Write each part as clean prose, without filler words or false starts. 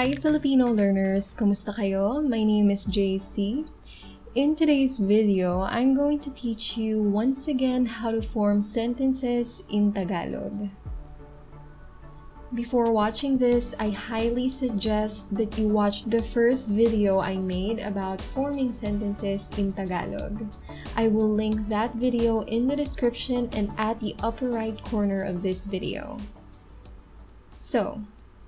Hi Filipino learners! Kamusta kayo? My name is JC. In today's video, I'm going to teach you once again how to form sentences in Tagalog. Before watching this, I highly suggest that you watch the first video I made about forming sentences in Tagalog. I will link that video in the description and at the upper right corner of this video. So,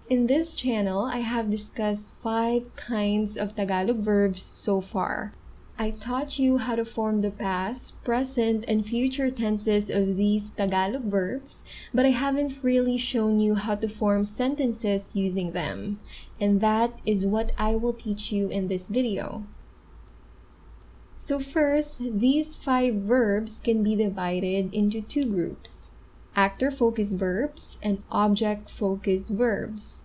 in this channel, I have discussed 5 kinds of Tagalog verbs so far. I taught you how to form the past, present, and future tenses of these Tagalog verbs, but I haven't really shown you how to form sentences using them. And that is what I will teach you in this video. So first, these 5 verbs can be divided into 2 groups: actor-focused verbs and object-focused verbs.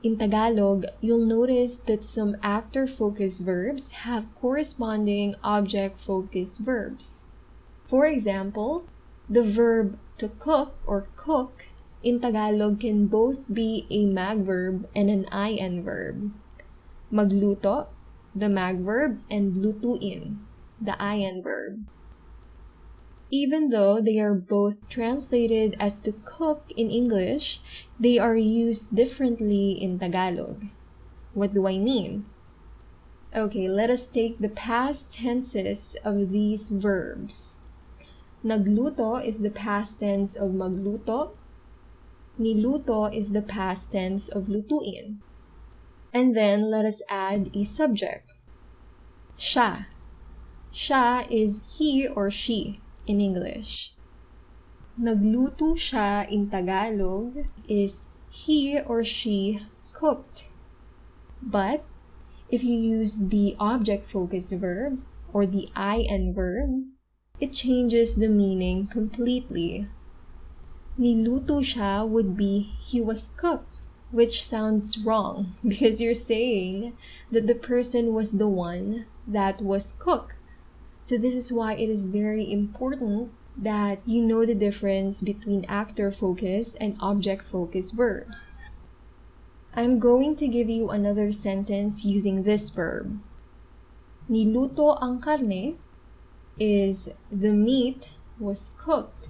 In Tagalog, you'll notice that some actor-focused verbs have corresponding object-focused verbs. For example, the verb to cook or cook in Tagalog can both be a mag verb and an IN verb. Magluto, the mag verb, and lutuin, the IN verb. Even though they are both translated as to cook in English, they are used differently in Tagalog. What do I mean? Okay, let us take the past tenses of these verbs. Nagluto is the past tense of magluto. Niluto is the past tense of lutuin. And then let us add a subject. Siya. Siya is he or she in English. Nagluto siya in Tagalog is he or she cooked. But if you use the object-focused verb or the IN verb, it changes the meaning completely. Niluto siya would be he was cooked, which sounds wrong because you're saying that the person was the one that was cooked. So this is why it is very important that you know the difference between actor-focused and object-focused verbs. I'm going to give you another sentence using this verb. Niluto ang karne is the meat was cooked.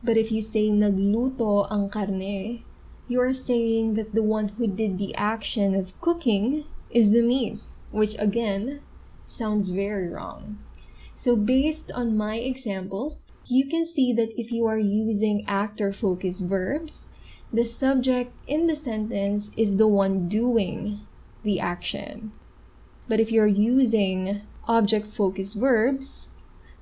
But if you say nagluto ang karne, you are saying that the one who did the action of cooking is the meat, which again sounds very wrong. So based on my examples, you can see that if you are using actor-focused verbs, the subject in the sentence is the one doing the action. But if you're using object-focused verbs,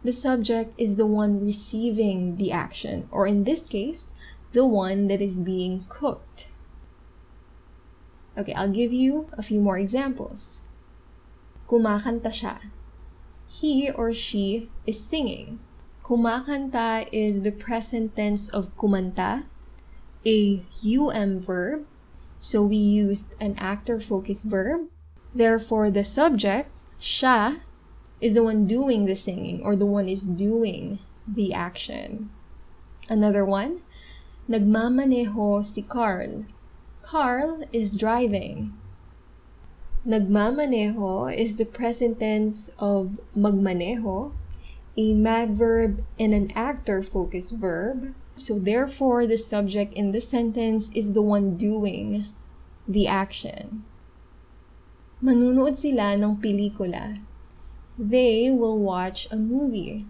the subject is the one receiving the action, or in this case, the one that is being cooked. Okay, I'll give you a few more examples. Kumakanta siya. He or she is singing. Kumakanta is the present tense of kumanta, a verb, so we used an actor-focused verb. Therefore, the subject, siya, is the one doing the singing or the one is doing the action. Another one, nagmamaneho si Carl. Carl is driving. Nagmamaneho is the present tense of magmaneho, a mag verb and an actor-focused verb. So therefore, the subject in the sentence is the one doing the action. Manunood sila ng pelikula. They will watch a movie.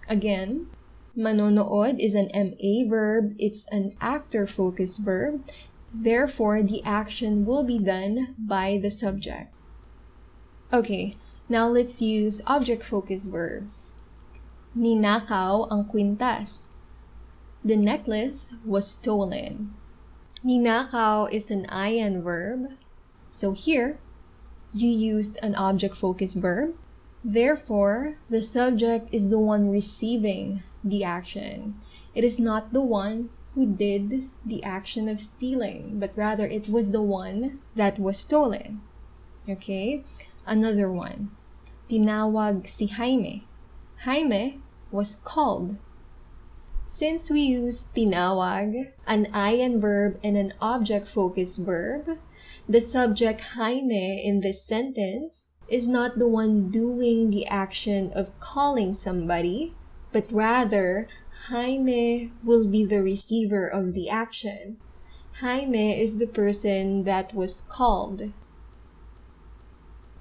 Again, manonood is an MA verb. It's an actor-focused verb. Therefore, the action will be done by the subject. Okay, now let's use object-focused verbs. Ninakaw ang kwintas. The necklace was stolen. Ninakaw is an IN verb. So here, you used an object-focused verb. Therefore, the subject is the one receiving the action. It is not the one who did the action of stealing, but rather it was the one that was stolen. Okay? Another one. Tinawag si Jaime. Jaime was called. Since we use tinawag, an I-N verb, and an object-focused verb, the subject Jaime in this sentence is not the one doing the action of calling somebody, but rather Jaime will be the receiver of the action. Jaime is the person that was called.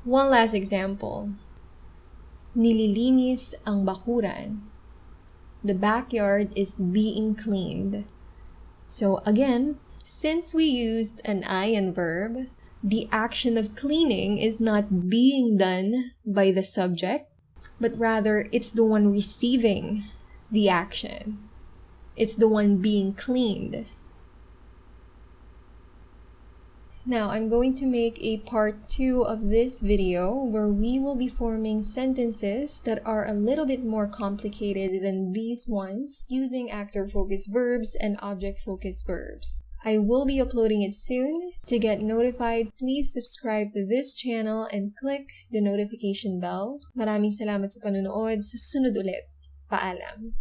One last example. Nililinis ang bakuran. The backyard is being cleaned. So again, since we used an I-N verb, the action of cleaning is not being done by the subject, but rather it's the one receiving the action. It's the one being cleaned. Now, I'm going to make a part 2 of this video where we will be forming sentences that are a little bit more complicated than these ones using actor-focused verbs and object-focused verbs. I will be uploading it soon. To get notified, please subscribe to this channel and click the notification bell. Maraming salamat sa panonood. Sa sunod ulit. Paalam.